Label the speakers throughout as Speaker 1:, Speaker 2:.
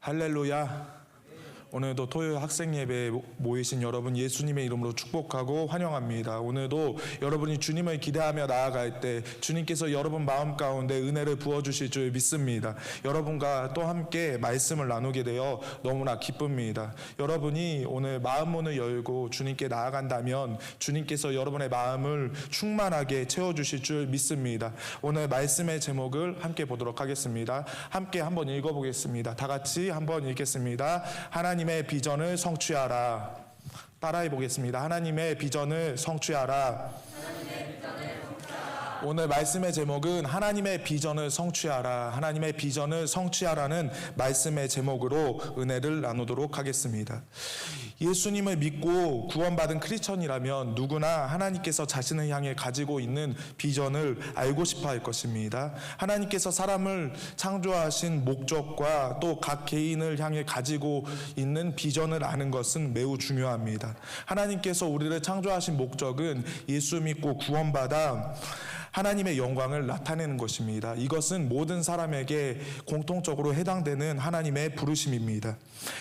Speaker 1: 할렐루야. 오늘도 토요일 학생 예배에 모이신 여러분 예수님의 이름으로 축복하고 환영합니다. 오늘도 여러분이 주님을 기대하며 나아갈 때 주님께서 여러분 마음 가운데 은혜를 부어주실 줄 믿습니다. 여러분과 또 함께 말씀을 나누게 되어 너무나 기쁩니다. 여러분이 오늘 마음문을 열고 주님께 나아간다면 주님께서 여러분의 마음을 충만하게 채워주실 줄 믿습니다. 오늘 말씀의 제목을 함께 보도록 하겠습니다. 함께 한번 읽어보겠습니다. 다 같이 한번 읽겠습니다. 하나님의 비전을 성취하라. 따라해 보겠습니다. 하나님의 비전을 성취하라. 오늘 말씀의 제목은 하나님의 비전을 성취하라. 하나님의 비전을 성취하라는 말씀의 제목으로 은혜를 나누도록 하겠습니다. 예수님을 믿고 구원받은 크리스천이라면 누구나 하나님께서 자신을 향해 가지고 있는 비전을 알고 싶어 할 것입니다. 하나님께서 사람을 창조하신 목적과 또 각 개인을 향해 가지고 있는 비전을 아는 것은 매우 중요합니다. 하나님께서 우리를 창조하신 목적은 예수 믿고 구원받아 하나님의 영광을 나타내는 것입니다. 이것은 모든 사람에게 공통적으로 해당되는 하나님의 부르심입니다.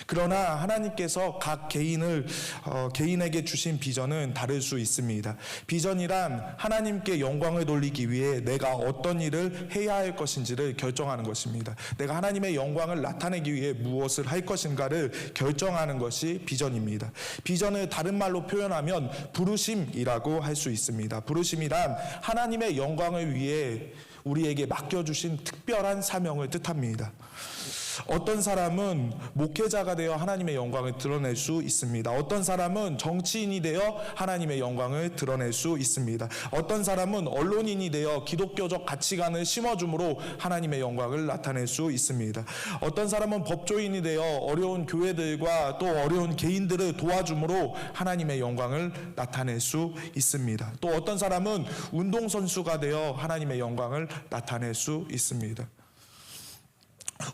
Speaker 1: 그러나 하나님께서 각 개인에게 주신 비전은 다를 수 있습니다. 비전이란 하나님께 영광을 돌리기 위해 내가 어떤 일을 해야 할 것인지를 결정하는 것입니다. 내가 하나님의 영광을 나타내기 위해 무엇을 할 것인가를 결정하는 것이 비전입니다. 비전을 다른 말로 표현하면 부르심이라고 할 수 있습니다. 부르심이란 하나님의 영광을 위해 우리에게 맡겨주신 특별한 사명을 뜻합니다. 어떤 사람은 목회자가 되어 하나님의 영광을 드러낼 수 있습니다. 어떤 사람은 정치인이 되어 하나님의 영광을 드러낼 수 있습니다. 어떤 사람은 언론인이 되어 기독교적 가치관을 심어줌으로 하나님의 영광을 나타낼 수 있습니다. 어떤 사람은 법조인이 되어 어려운 교회들과 또 어려운 개인들을 도와줌으로 하나님의 영광을 나타낼 수 있습니다. 또 어떤 사람은 운동선수가 되어 하나님의 영광을 나타낼 수 있습니다.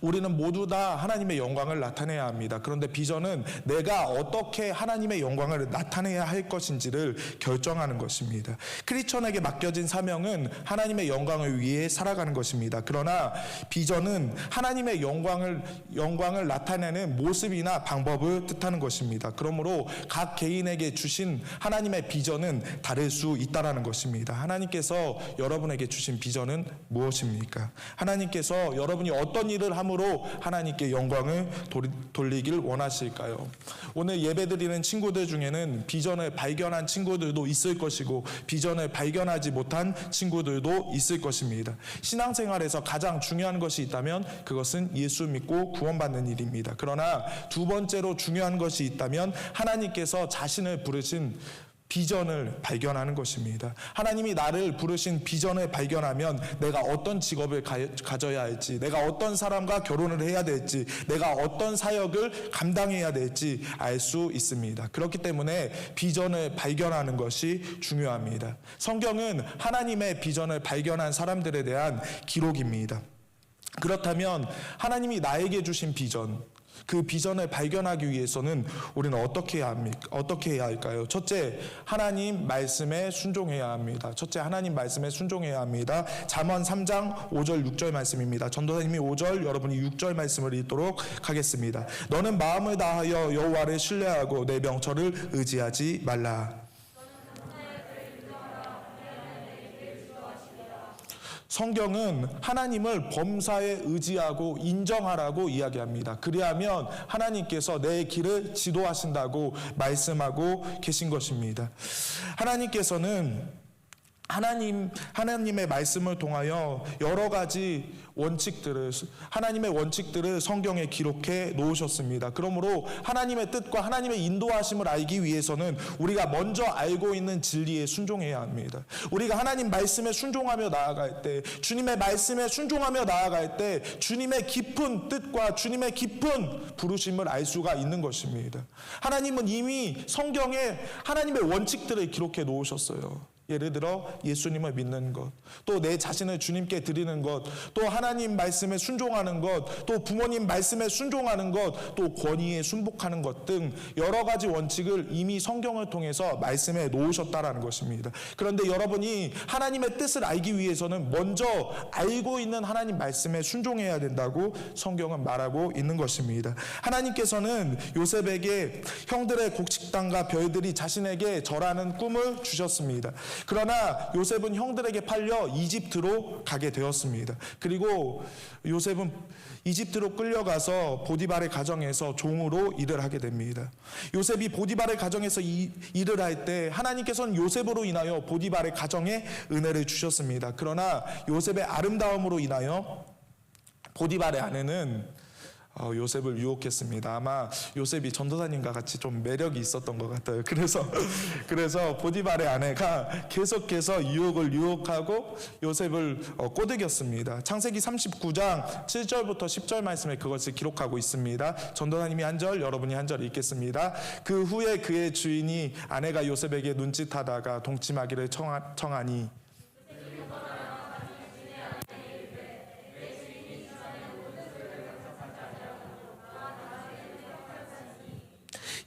Speaker 1: 우리는 모두 다 하나님의 영광을 나타내야 합니다. 그런데 비전은 내가 어떻게 하나님의 영광을 나타내야 할 것인지를 결정하는 것입니다. 크리스천에게 맡겨진 사명은 하나님의 영광을 위해 살아가는 것입니다. 그러나 비전은 하나님의 영광을 나타내는 모습이나 방법을 뜻하는 것입니다. 그러므로 각 개인에게 주신 하나님의 비전은 다를 수 있다는 것입니다. 하나님께서 여러분에게 주신 비전은 무엇입니까? 하나님께서 여러분이 어떤 일을 함으로 하나님께 영광을 돌리길 원하실까요? 오늘 예배드리는 친구들 중에는 비전을 발견한 친구들도 있을 것이고 비전을 발견하지 못한 친구들도 있을 것입니다. 신앙생활에서 가장 중요한 것이 있다면 그것은 예수 믿고 구원받는 일입니다. 그러나 두 번째로 중요한 것이 있다면 하나님께서 자신을 부르신 비전을 발견하는 것입니다. 하나님이 나를 부르신 비전을 발견하면 내가 어떤 직업을 가져야 할지, 내가 어떤 사람과 결혼을 해야 될지, 내가 어떤 사역을 감당해야 될지 알 수 있습니다. 그렇기 때문에 비전을 발견하는 것이 중요합니다. 성경은 하나님의 비전을 발견한 사람들에 대한 기록입니다. 그렇다면 하나님이 나에게 주신 비전, 그 비전을 발견하기 위해서는 우리는 어떻게 해야 할까요? 첫째, 하나님 말씀에 순종해야 합니다. 잠언 3장 5절 6절 말씀입니다. 전도사님이 5절, 여러분이 6절 말씀을 읽도록 하겠습니다. 너는 마음을 다하여 여호와를 신뢰하고 내 명철을 의지하지 말라. 성경은 하나님을 범사에 의지하고 인정하라고 이야기합니다. 그리하면 하나님께서 내 길을 지도하신다고 말씀하고 계신 것입니다. 하나님께서는 하나님의 말씀을 통하여 여러 가지 하나님의 원칙들을 성경에 기록해 놓으셨습니다. 그러므로 하나님의 뜻과 하나님의 인도하심을 알기 위해서는 우리가 먼저 알고 있는 진리에 순종해야 합니다. 우리가 하나님 말씀에 순종하며 나아갈 때, 주님의 말씀에 순종하며 나아갈 때 주님의 깊은 뜻과 주님의 깊은 부르심을 알 수가 있는 것입니다. 하나님은 이미 성경에 하나님의 원칙들을 기록해 놓으셨어요. 예를 들어 예수님을 믿는 것, 또 내 자신을 주님께 드리는 것, 또 하나님 말씀에 순종하는 것, 또 부모님 말씀에 순종하는 것, 또 권위에 순복하는 것 등 여러 가지 원칙을 이미 성경을 통해서 말씀에 놓으셨다라는 것입니다. 그런데 여러분이 하나님의 뜻을 알기 위해서는 먼저 알고 있는 하나님 말씀에 순종해야 된다고 성경은 말하고 있는 것입니다. 하나님께서는 요셉에게 형들의 곡식당과 별들이 자신에게 절하는 꿈을 주셨습니다. 그러나 요셉은 형들에게 팔려 이집트로 가게 되었습니다. 그리고 요셉은 이집트로 끌려가서 보디발의 가정에서 종으로 일을 하게 됩니다. 요셉이 보디발의 가정에서 일을 할 때 하나님께서는 요셉으로 인하여 보디발의 가정에 은혜를 주셨습니다. 그러나 요셉의 아름다움으로 인하여 보디발의 아내는 요셉을 유혹했습니다. 아마 요셉이 전도사님과 같이 좀 매력이 있었던 것 같아요. 그래서 보디발의 아내가 계속해서 유혹하고 요셉을 꼬드겼습니다. 창세기 39장 7절부터 10절 말씀에 그것을 기록하고 있습니다. 전도사님이 한 절, 여러분이 한 절 읽겠습니다. 그 후에 그의 주인이 아내가 요셉에게 눈짓하다가 동침하기를 청하니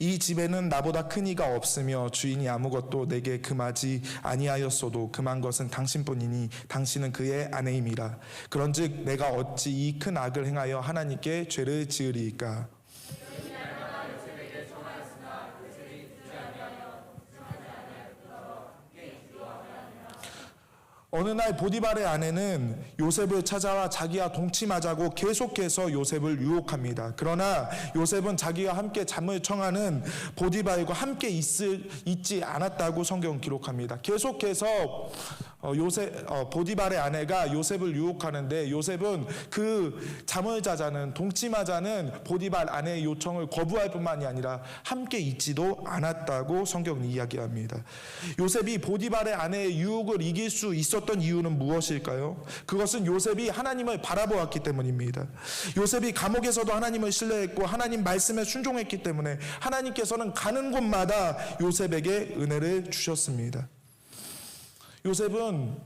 Speaker 1: 이 집에는 나보다 큰 이가 없으며 주인이 아무것도 내게 금하지 아니하였어도 금한 것은 당신뿐이니 당신은 그의 아내임이라. 그런즉 내가 어찌 이 큰 악을 행하여 하나님께 죄를 지으리이까. 어느 날 보디발의 아내는 요셉을 찾아와 자기와 동침하자고 계속해서 요셉을 유혹합니다. 그러나 요셉은 자기와 함께 잠을 청하는 보디발과 함께 있지 않았다고 성경은 기록합니다. 계속해서 보디발의 아내가 요셉을 유혹하는데 요셉은 그 잠을 자자는 동침하자는 보디발 아내의 요청을 거부할 뿐만이 아니라 함께 있지도 않았다고 성경은 이야기합니다. 요셉이 보디발의 아내의 유혹을 이길 수 있었던 이유는 무엇일까요? 그것은 요셉이 하나님을 바라보았기 때문입니다. 요셉이 감옥에서도 하나님을 신뢰했고 하나님 말씀에 순종했기 때문에 하나님께서는 가는 곳마다 요셉에게 은혜를 주셨습니다. 요셉은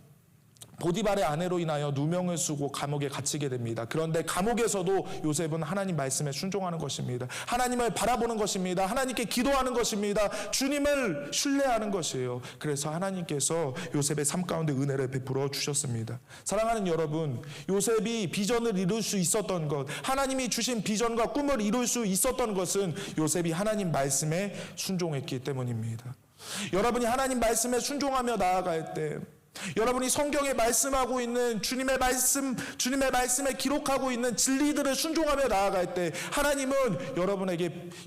Speaker 1: 보디발의 아내로 인하여 누명을 쓰고 감옥에 갇히게 됩니다. 그런데 감옥에서도 요셉은 하나님 말씀에 순종하는 것입니다. 하나님을 바라보는 것입니다. 하나님께 기도하는 것입니다. 주님을 신뢰하는 것이에요. 그래서 하나님께서 요셉의 삶 가운데 은혜를 베풀어 주셨습니다. 사랑하는 여러분, 요셉이 비전을 이룰 수 있었던 것, 하나님이 주신 비전과 꿈을 이룰 수 있었던 것은 요셉이 하나님 말씀에 순종했기 때문입니다. 여러분이 하나님 말씀에 순종하며 나아갈 때, 여러분이 성경에 말씀하고 있는 주님의 말씀에 기록하고 있는 진리들을 순종하며 나아갈 때 하나님은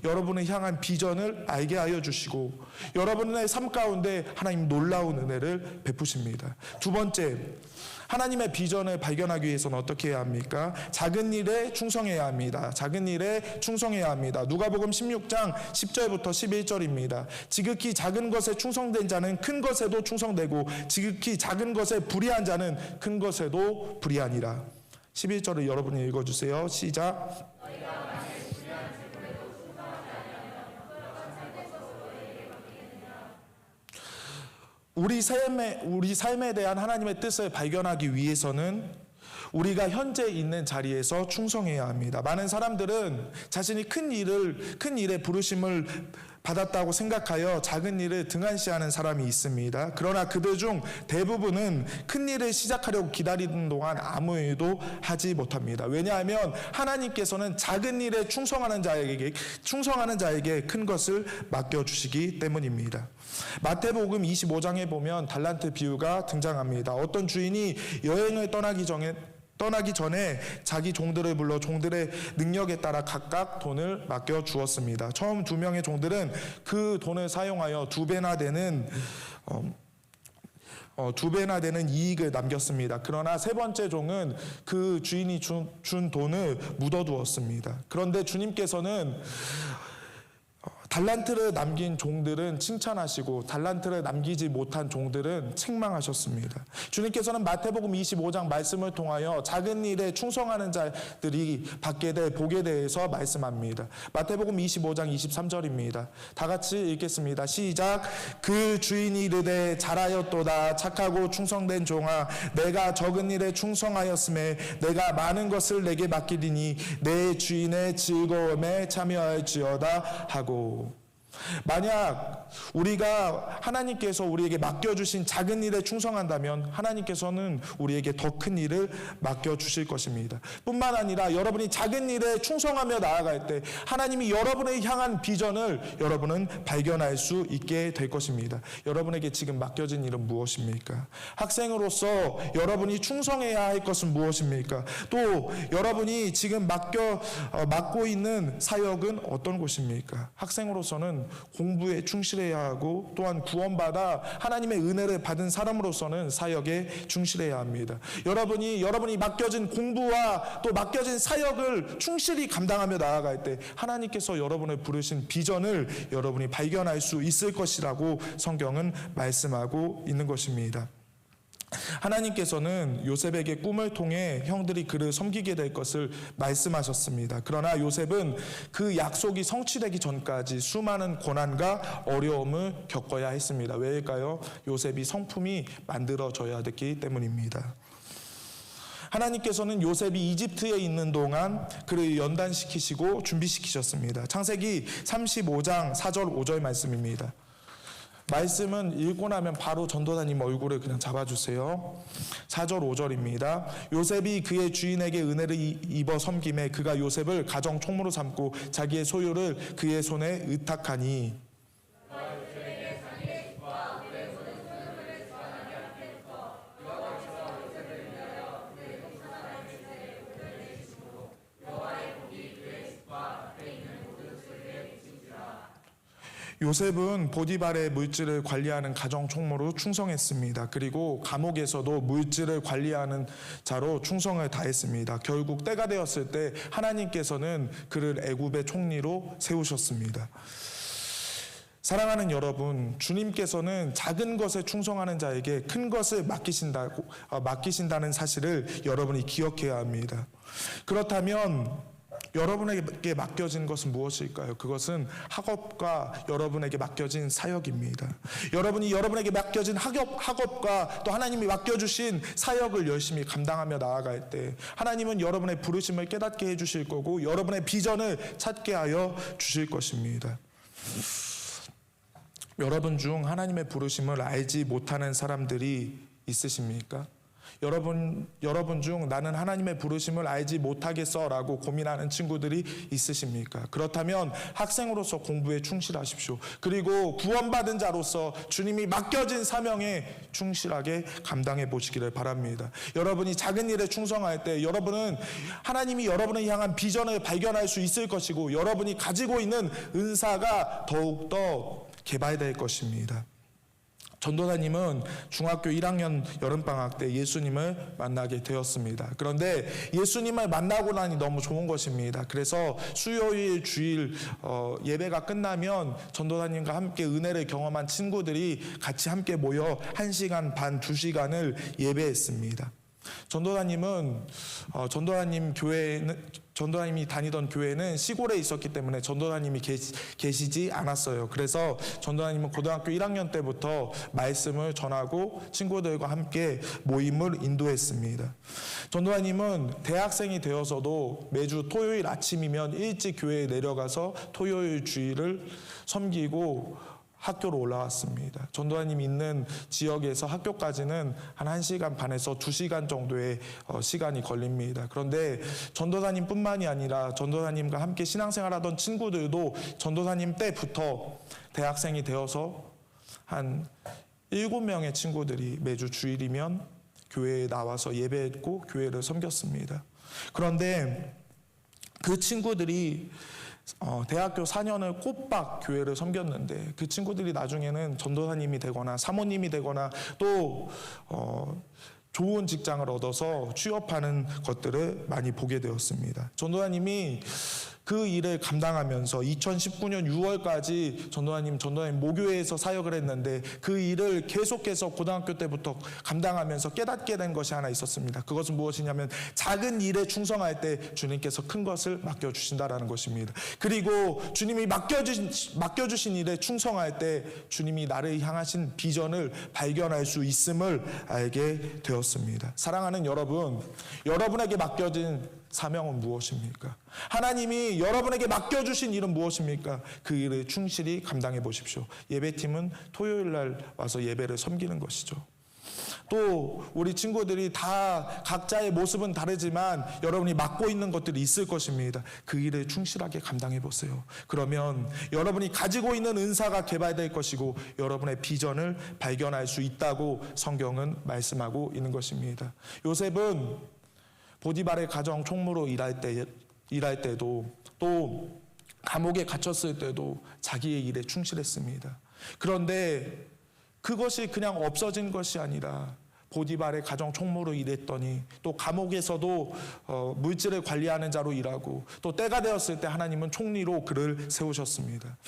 Speaker 1: 여러분을 향한 비전을 알게 하여 주시고 여러분의 삶 가운데 하나님 놀라운 은혜를 베푸십니다. 두 번째, 하나님의 비전을 발견하기 위해서는 어떻게 해야 합니까? 작은 일에 충성해야 합니다. 작은 일에 충성해야 합니다. 누가복음 16장 10절부터 11절입니다. 지극히 작은 것에 충성된 자는 큰 것에도 충성되고 지극히 작은 것에 불의한 자는 큰 것에도 불의하니라. 11절을 여러분이 읽어주세요. 시작. 우리 삶에 대한 하나님의 뜻을 발견하기 위해서는 우리가 현재 있는 자리에서 충성해야 합니다. 많은 사람들은 자신이 큰 일에 부르심을 받았다고 생각하여 작은 일을 등한시하는 사람이 있습니다. 그러나 그들 중 대부분은 큰 일을 시작하려고 기다리는 동안 아무 일도 하지 못합니다. 왜냐하면 하나님께서는 작은 일에 충성하는 자에게 큰 것을 맡겨주시기 때문입니다. 마태복음 25장에 보면 달란트 비유가 등장합니다. 어떤 주인이 여행을 떠나기 전에 자기 종들을 불러 종들의 능력에 따라 각각 돈을 맡겨 주었습니다. 처음 2명의 종들은 그 돈을 사용하여 2배나 되는 이익을 남겼습니다. 그러나 세 번째 종은 그 주인이 준 돈을 묻어두었습니다. 그런데 주님께서는 달란트를 남긴 종들은 칭찬하시고 달란트를 남기지 못한 종들은 책망하셨습니다. 주님께서는 마태복음 25장 말씀을 통하여 작은 일에 충성하는 자들이 받게 될 복에 대해서 말씀합니다. 마태복음 25장 23절입니다. 다 같이 읽겠습니다. 시작. 그 주인이 이르되 잘하였도다 착하고 충성된 종아, 내가 적은 일에 충성하였음에 내가 많은 것을 내게 맡기리니 내 주인의 즐거움에 참여할지어다 하고. 만약 우리가 하나님께서 우리에게 맡겨주신 작은 일에 충성한다면 하나님께서는 우리에게 더 큰 일을 맡겨주실 것입니다. 뿐만 아니라 여러분이 작은 일에 충성하며 나아갈 때 하나님이 여러분을 향한 비전을 여러분은 발견할 수 있게 될 것입니다. 여러분에게 지금 맡겨진 일은 무엇입니까? 학생으로서 여러분이 충성해야 할 것은 무엇입니까? 또 여러분이 지금 맡고 있는 사역은 어떤 곳입니까? 학생으로서는 공부에 충실해야 하고 또한 구원받아 하나님의 은혜를 받은 사람으로서는 사역에 충실해야 합니다. 여러분이 맡겨진 공부와 또 맡겨진 사역을 충실히 감당하며 나아갈 때 하나님께서 여러분을 부르신 비전을 여러분이 발견할 수 있을 것이라고 성경은 말씀하고 있는 것입니다. 하나님께서는 요셉에게 꿈을 통해 형들이 그를 섬기게 될 것을 말씀하셨습니다. 그러나 요셉은 그 약속이 성취되기 전까지 수많은 고난과 어려움을 겪어야 했습니다. 왜일까요? 요셉이 성품이 만들어져야 됐기 때문입니다. 하나님께서는 요셉이 이집트에 있는 동안 그를 연단시키시고 준비시키셨습니다. 창세기 35장 4절 5절 말씀입니다. 말씀은 읽고 나면 바로 전도사님 얼굴을 그냥 잡아주세요. 4절 5절입니다. 요셉이 그의 주인에게 은혜를 입어 섬김에 그가 요셉을 가정 총무로 삼고 자기의 소유를 그의 손에 의탁하니 요셉은 보디발의 물질을 관리하는 가정 총무로 충성했습니다. 그리고 감옥에서도 물질을 관리하는 자로 충성을 다했습니다. 결국 때가 되었을 때 하나님께서는 그를 애굽의 총리로 세우셨습니다. 사랑하는 여러분, 주님께서는 작은 것에 충성하는 자에게 큰 것을 맡기신다는 사실을 여러분이 기억해야 합니다. 그렇다면 여러분에게 맡겨진 것은 무엇일까요? 그것은 학업과 여러분에게 맡겨진 사역입니다. 여러분에게 맡겨진 학업과 또 하나님이 맡겨주신 사역을 열심히 감당하며 나아갈 때 하나님은 여러분의 부르심을 깨닫게 해주실 거고 여러분의 비전을 찾게 하여 주실 것입니다. 여러분 중 하나님의 부르심을 알지 못하는 사람들이 있으십니까? 여러분 중 나는 하나님의 부르심을 알지 못하겠어라고 고민하는 친구들이 있으십니까? 그렇다면 학생으로서 공부에 충실하십시오. 그리고 구원받은 자로서 주님이 맡겨진 사명에 충실하게 감당해 보시기를 바랍니다. 여러분이 작은 일에 충성할 때 여러분은 하나님이 여러분을 향한 비전을 발견할 수 있을 것이고 여러분이 가지고 있는 은사가 더욱더 개발될 것입니다. 전도사님은 중학교 1학년 여름방학 때 예수님을 만나게 되었습니다. 그런데 예수님을 만나고 나니 너무 좋은 것입니다. 그래서 수요일, 주일 예배가 끝나면 전도사님과 함께 은혜를 경험한 친구들이 같이 함께 모여 1시간 반, 2시간을 예배했습니다. 전도사님이 다니던 교회는 시골에 있었기 때문에 전도사님이 계시지 않았어요. 그래서 전도사님은 고등학교 1학년 때부터 말씀을 전하고 친구들과 함께 모임을 인도했습니다. 전도사님은 대학생이 되어서도 매주 토요일 아침이면 일찍 교회에 내려가서 토요일 주일을 섬기고 학교로 올라왔습니다. 전도사님이 있는 지역에서 학교까지는 한 1시간 반에서 2시간 정도의 시간이 걸립니다. 그런데 전도사님뿐만이 아니라 전도사님과 함께 신앙생활하던 친구들도 전도사님 때부터 대학생이 되어서 한 7명의 친구들이 매주 주일이면 교회에 나와서 예배했고 교회를 섬겼습니다. 그런데 그 친구들이 대학교 4년을 꼬박 교회를 섬겼는데 그 친구들이 나중에는 전도사님이 되거나 사모님이 되거나 또 좋은 직장을 얻어서 취업하는 것들을 많이 보게 되었습니다. 전도사님이 그 일을 감당하면서 2019년 6월까지 전도사님 모교회에서 사역을 했는데 그 일을 계속해서 고등학교 때부터 감당하면서 깨닫게 된 것이 하나 있었습니다. 그것은 무엇이냐면 작은 일에 충성할 때 주님께서 큰 것을 맡겨주신다라는 것입니다. 그리고 주님이 맡겨주신 일에 충성할 때 주님이 나를 향하신 비전을 발견할 수 있음을 알게 되었습니다. 사랑하는 여러분, 여러분에게 맡겨진 사명은 무엇입니까? 하나님이 여러분에게 맡겨주신 일은 무엇입니까? 그 일을 충실히 감당해 보십시오. 예배팀은 토요일 날 와서 예배를 섬기는 것이죠. 또 우리 친구들이 다 각자의 모습은 다르지만 여러분이 맡고 있는 것들이 있을 것입니다. 그 일을 충실하게 감당해 보세요. 그러면 여러분이 가지고 있는 은사가 개발될 것이고 여러분의 비전을 발견할 수 있다고 성경은 말씀하고 있는 것입니다. 요셉은 보디발의 가정 총무로 일할 때도 또 감옥에 갇혔을 때도 자기의 일에 충실했습니다. 그런데 그것이 그냥 없어진 것이 아니라 보디발의 가정 총무로 일했더니 또 감옥에서도 물질을 관리하는 자로 일하고 또 때가 되었을 때 하나님은 총리로 그를 세우셨습니다.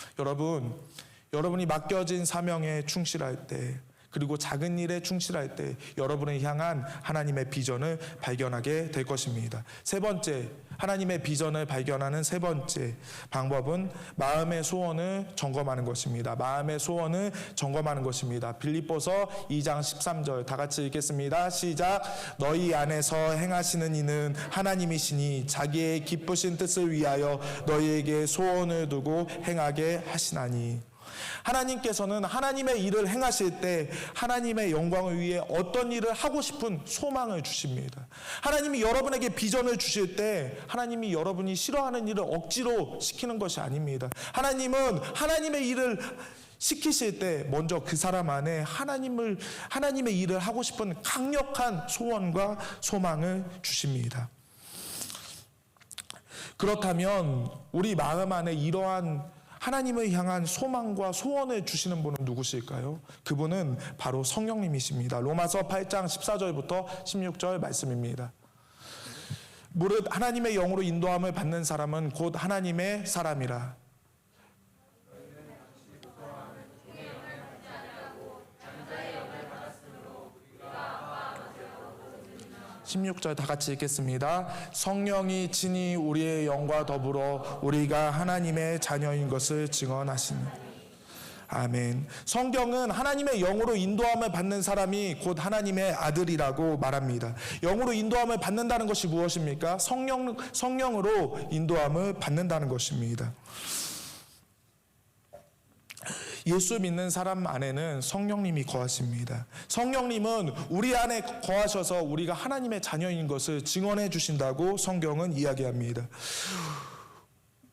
Speaker 1: 여러분이 맡겨진 사명에 충실할 때 그리고 작은 일에 충실할 때 여러분을 향한 하나님의 비전을 발견하게 될 것입니다. 세 번째, 하나님의 비전을 발견하는 세 번째 방법은 마음의 소원을 점검하는 것입니다. 마음의 소원을 점검하는 것입니다. 빌립보서 2장 13절 다 같이 읽겠습니다. 시작. 너희 안에서 행하시는 이는 하나님이시니 자기의 기쁘신 뜻을 위하여 너희에게 소원을 두고 행하게 하시나니. 하나님께서는 하나님의 일을 행하실 때 하나님의 영광을 위해 어떤 일을 하고 싶은 소망을 주십니다. 하나님이 여러분에게 비전을 주실 때 하나님이 여러분이 싫어하는 일을 억지로 시키는 것이 아닙니다. 하나님은 하나님의 일을 시키실 때 먼저 그 사람 안에 하나님의 일을 하고 싶은 강력한 소원과 소망을 주십니다. 그렇다면 우리 마음 안에 이러한 하나님을 향한 소망과 소원을 주시는 분은 누구실까요? 그분은 바로 성령님이십니다. 로마서 8장 14절부터 16절 말씀입니다. 무릇 하나님의 영으로 인도함을 받는 사람은 곧 하나님의 사람이라. 16절 다 같이 읽겠습니다. 성령이 친히 우리의 영과 더불어 우리가 하나님의 자녀인 것을 증언하시니. 아멘. 성경은 하나님의 영으로 인도함을 받는 사람이 곧 하나님의 아들이라고 말합니다. 영으로 인도함을 받는다는 것이 무엇입니까? 성령으로 인도함을 받는다는 것입니다. 예수 믿는 사람 안에는 성령님이 거하십니다. 성령님은 우리 안에 거하셔서 우리가 하나님의 자녀인 것을 증언해 주신다고 성경은 이야기합니다.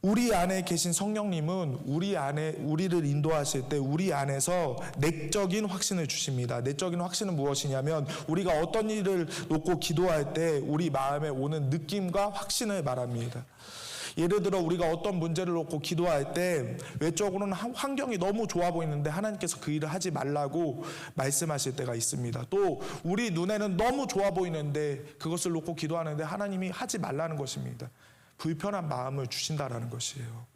Speaker 1: 우리 안에 계신 성령님은 우리를 인도하실 때 우리 안에서 내적인 확신을 주십니다. 내적인 확신은 무엇이냐면 우리가 어떤 일을 놓고 기도할 때 우리 마음에 오는 느낌과 확신을 말합니다. 예를 들어 우리가 어떤 문제를 놓고 기도할 때 외적으로는 환경이 너무 좋아 보이는데 하나님께서 그 일을 하지 말라고 말씀하실 때가 있습니다. 또 우리 눈에는 너무 좋아 보이는데 그것을 놓고 기도하는데 하나님이 하지 말라는 것입니다. 불편한 마음을 주신다라는 것이에요.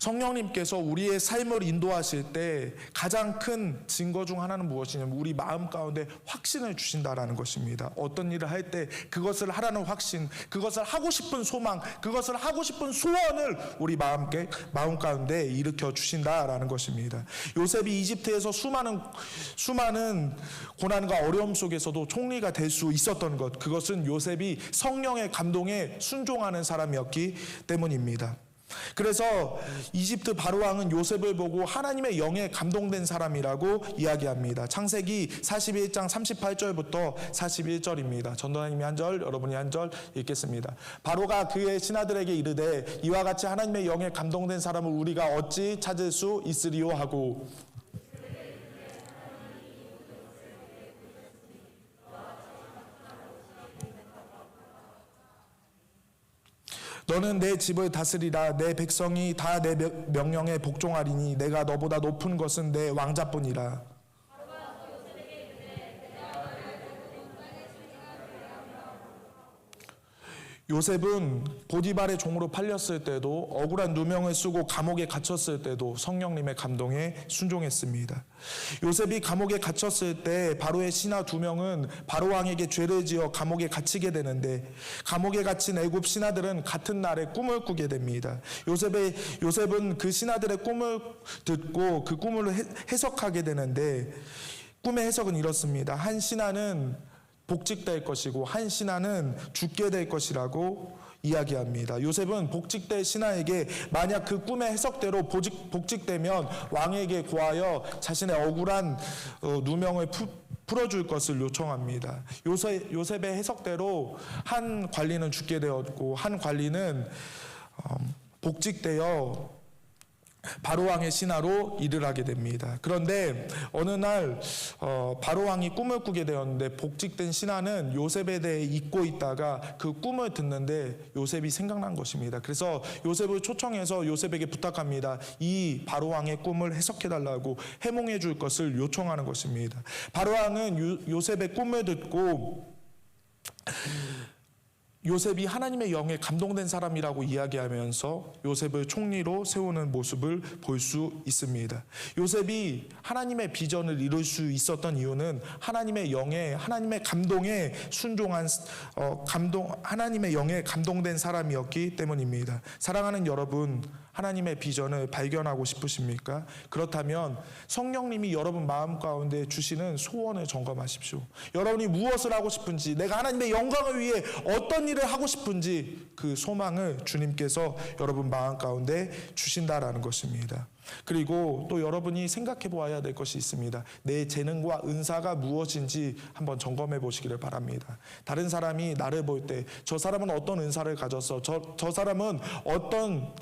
Speaker 1: 성령님께서 우리의 삶을 인도하실 때 가장 큰 증거 중 하나는 무엇이냐면 우리 마음 가운데 확신을 주신다라는 것입니다. 어떤 일을 할 때 그것을 하라는 확신, 그것을 하고 싶은 소망, 그것을 하고 싶은 소원을 우리 마음 가운데 일으켜 주신다라는 것입니다. 요셉이 이집트에서 수많은 고난과 어려움 속에서도 총리가 될 수 있었던 것, 그것은 요셉이 성령의 감동에 순종하는 사람이었기 때문입니다. 그래서 이집트 바로왕은 요셉을 보고 하나님의 영에 감동된 사람이라고 이야기합니다. 창세기 41장 38절부터 41절입니다. 전도사님이 한 절, 여러분이 한 절 읽겠습니다. 바로가 그의 신하들에게 이르되 이와 같이 하나님의 영에 감동된 사람을 우리가 어찌 찾을 수 있으리요 하고 너는 내 집을 다스리라. 내 백성이 다 내 명령에 복종하리니 내가 너보다 높은 것은 내 왕자뿐이라. 요셉은 보디발의 종으로 팔렸을 때도, 억울한 누명을 쓰고 감옥에 갇혔을 때도 성령님의 감동에 순종했습니다. 요셉이 감옥에 갇혔을 때 바로의 신하 2명은 바로 왕에게 죄를 지어 감옥에 갇히게 되는데, 감옥에 갇힌 애굽 신하들은 같은 날에 꿈을 꾸게 됩니다. 요셉은 그 신하들의 꿈을 듣고 그 꿈을 해석하게 되는데, 꿈의 해석은 이렇습니다. 한 신하는 복직될 것이고 한 신하는 죽게 될 것이라고 이야기합니다. 요셉은 복직될 신하에게 만약 그 꿈의 해석대로 복직되면 왕에게 구하여 자신의 억울한 누명을 풀어줄 것을 요청합니다. 요셉의 해석대로 한 관리는 죽게 되었고 한 관리는 복직되어 바로왕의 신하로 일을 하게 됩니다. 그런데 어느 날 바로왕이 꿈을 꾸게 되었는데, 복직된 신하는 요셉에 대해 잊고 있다가 그 꿈을 듣는데 요셉이 생각난 것입니다. 그래서 요셉을 초청해서 요셉에게 부탁합니다. 이 바로왕의 꿈을 해석해달라고, 해몽해 줄 것을 요청하는 것입니다. 바로왕은 요셉의 꿈을 듣고 요셉이 하나님의 영에 감동된 사람이라고 이야기하면서 요셉을 총리로 세우는 모습을 볼 수 있습니다. 요셉이 하나님의 비전을 이룰 수 있었던 이유는 하나님의 영에, 하나님의 감동에 순종한 하나님의 영에 감동된 사람이었기 때문입니다. 사랑하는 여러분, 하나님의 비전을 발견하고 싶으십니까? 그렇다면 성령님이 여러분 마음 가운데 주시는 소원을 점검하십시오. 여러분이 무엇을 하고 싶은지, 내가 하나님의 영광을 위해 어떤 일을 하고 싶은지 그 소망을 주님께서 여러분 마음 가운데 주신다라는 것입니다. 그리고 또 여러분이 생각해 보아야 될 것이 있습니다. 내 재능과 은사가 무엇인지 한번 점검해 보시기를 바랍니다. 다른 사람이 나를 볼 때 저 사람은 어떤 은사를 가졌어, 저 사람은 어떤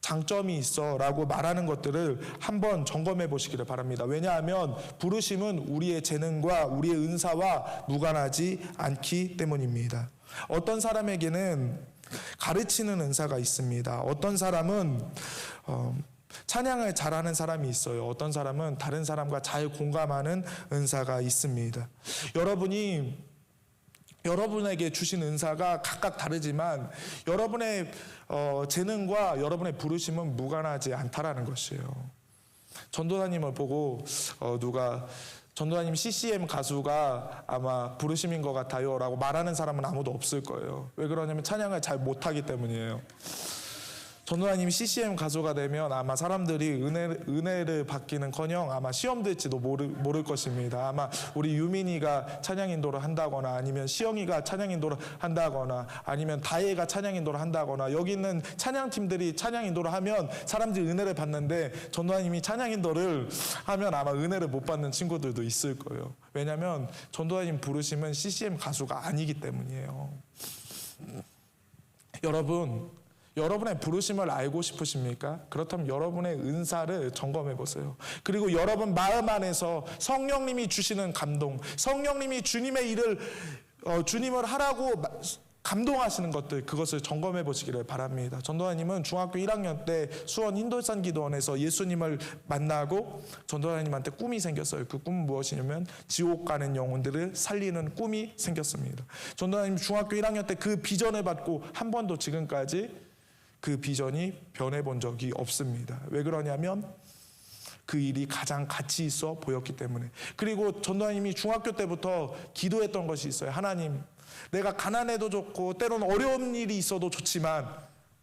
Speaker 1: 장점이 있어 라고 말하는 것들을 한번 점검해 보시기를 바랍니다. 왜냐하면 부르심은 우리의 재능과 우리의 은사와 무관하지 않기 때문입니다. 어떤 사람에게는 가르치는 은사가 있습니다. 어떤 사람은 찬양을 잘하는 사람이 있어요. 어떤 사람은 다른 사람과 잘 공감하는 은사가 있습니다. 여러분에게 주신 은사가 각각 다르지만 여러분의 재능과 여러분의 부르심은 무관하지 않다라는 것이에요. 전도사님을 보고 누가 전도사님 CCM 가수가 아마 부르심인 것 같아요 라고 말하는 사람은 아무도 없을 거예요. 왜 그러냐면 찬양을 잘 못하기 때문이에요. 전도사님이 CCM 가수가 되면 아마 사람들이 은혜를 받기는커녕 아마 시험 들지도 모를 것입니다. 아마 우리 유민이가 찬양 인도를 한다거나, 아니면 시영이가 찬양 인도를 한다거나, 아니면 다혜가 찬양 인도를 한다거나, 여기 있는 찬양팀들이 찬양 인도를 하면 사람들이 은혜를 받는데, 전도사님이 찬양 인도를 하면 아마 은혜를 못 받는 친구들도 있을 거예요. 왜냐하면 전도사님 부르심은 CCM 가수가 아니기 때문이에요. 여러분의 부르심을 알고 싶으십니까? 그렇다면 여러분의 은사를 점검해 보세요. 그리고 여러분 마음 안에서 성령님이 주시는 감동, 성령님이 주님의 일을 주님을 하라고 감동하시는 것들, 그것을 점검해 보시기를 바랍니다. 전도사님은 중학교 1학년 때 수원 흰돌산 기도원에서 예수님을 만나고 전도사님한테 꿈이 생겼어요. 그 꿈은 무엇이냐면 지옥 가는 영혼들을 살리는 꿈이 생겼습니다. 전도사님 중학교 1학년 때 그 비전을 받고 한 번도 지금까지 그 비전이 변해본 적이 없습니다. 왜 그러냐면 그 일이 가장 가치 있어 보였기 때문에. 그리고 전도사님이 중학교 때부터 기도했던 것이 있어요. 하나님, 내가 가난해도 좋고 때로는 어려운 일이 있어도 좋지만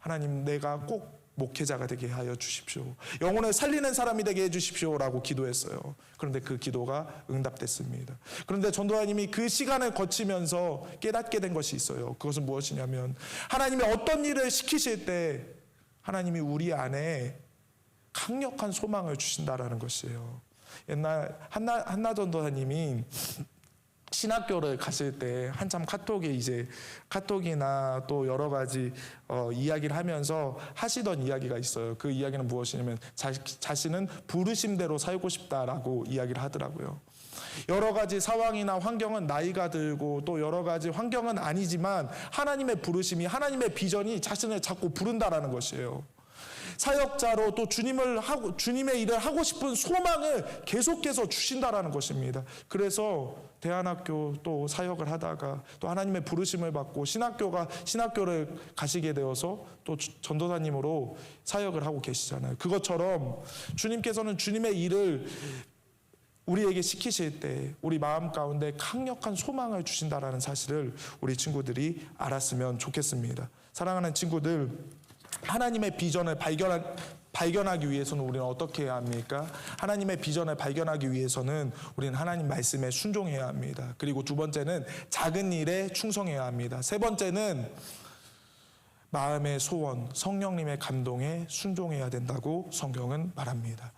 Speaker 1: 하나님, 내가 꼭 목회자가 되게 하여 주십시오. 영혼을 살리는 사람이 되게 해주십시오 라고 기도했어요. 그런데 그 기도가 응답됐습니다. 그런데 전도사님이 그 시간을 거치면서 깨닫게 된 것이 있어요. 그것은 무엇이냐면 하나님이 어떤 일을 시키실 때 하나님이 우리 안에 강력한 소망을 주신다라는 것이에요. 옛날 한나 전도사님이 신학교를 갔을 때 한참 카톡이나 또 여러 가지 이야기를 하면서 하시던 이야기가 있어요. 그 이야기는 무엇이냐면 자신은 부르심대로 살고 싶다라고 이야기를 하더라고요. 여러 가지 상황이나 환경은 나이가 들고 또 여러 가지 환경은 아니지만 하나님의 부르심이, 하나님의 비전이 자신을 자꾸 부른다라는 것이에요. 사역자로 또 주님의 일을 하고 싶은 소망을 계속해서 주신다라는 것입니다. 그래서 대안학교 또 사역을 하다가 또 하나님의 부르심을 받고 신학교를 가시게 되어서 또 전도사님으로 사역을 하고 계시잖아요. 그것처럼 주님께서는 주님의 일을 우리에게 시키실 때 우리 마음 가운데 강력한 소망을 주신다라는 사실을 우리 친구들이 알았으면 좋겠습니다. 사랑하는 친구들, 하나님의 비전을 발견하기 위해서는 우리는 어떻게 해야 합니까? 하나님의 비전을 발견하기 위해서는 우리는 하나님 말씀에 순종해야 합니다. 그리고 두 번째는 작은 일에 충성해야 합니다. 세 번째는 마음의 소원, 성령님의 감동에 순종해야 된다고 성경은 말합니다.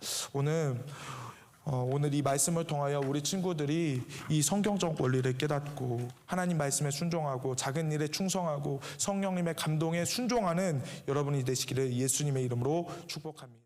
Speaker 1: 오늘 이 말씀을 통하여 우리 친구들이 이 성경적 원리를 깨닫고 하나님 말씀에 순종하고 작은 일에 충성하고 성령님의 감동에 순종하는 여러분이 되시기를 예수님의 이름으로 축복합니다.